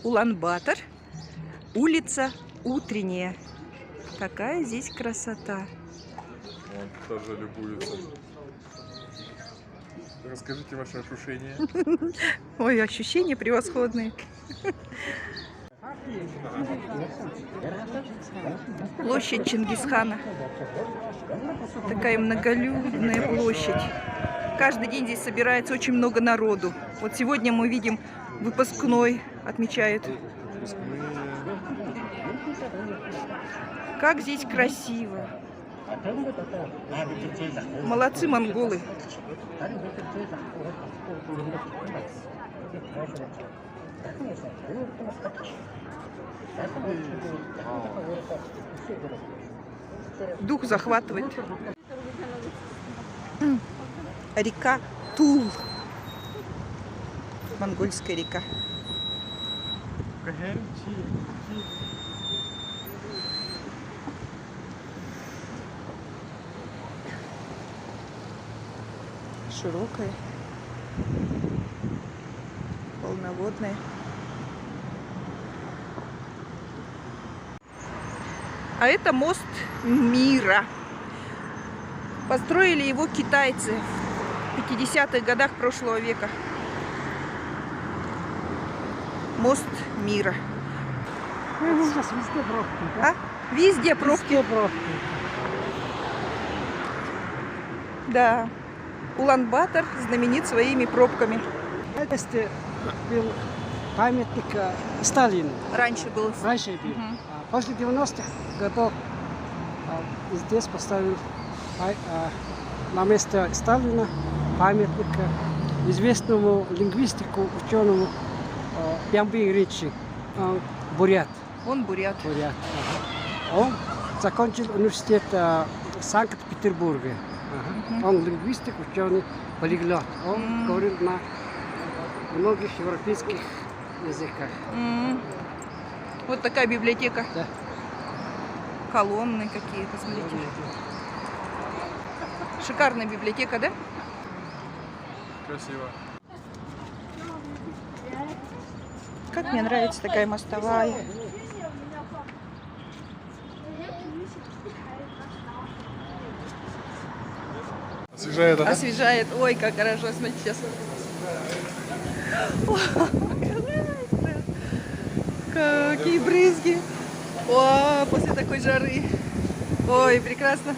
Улан-Батор, улица Утренняя. Какая здесь красота! Он тоже любуется. Расскажите ваши ощущения. Ой, ощущения превосходные. Площадь Чингисхана. Такая многолюдная площадь. Каждый день здесь собирается очень много народу. Вот сегодня мы видим выпускной отмечают. Как здесь красиво. Молодцы монголы. Дух захватывает. Река Тул. Монгольская река. Широкая, полноводная. А это мост мира. Построили его китайцы в 50-х годах прошлого века. Мост мира. Сейчас везде пробки. А? Везде пробки. Везде пробки. Да. Улан-Батор знаменит своими пробками. Это был памятник Сталину. Раньше был. Раньше был. После 90-х годов здесь поставили на место Сталина памятник известному лингвистику, ученому Ямби Ричи, бурят. Он бурят. Бурят. Он закончил университет Санкт-Петербурга. Он лингвистик, ученый, полиглот. Он говорил на многих европейских языках. Вот такая библиотека. Да. Колонны какие-то, смотрите. Шикарная библиотека, да? Красиво. Как мне нравится такая мостовая. Освежает, да? Освежает. Ой, как хорошо, смотрите сейчас. О, какие брызги. О, после такой жары. Ой, прекрасно.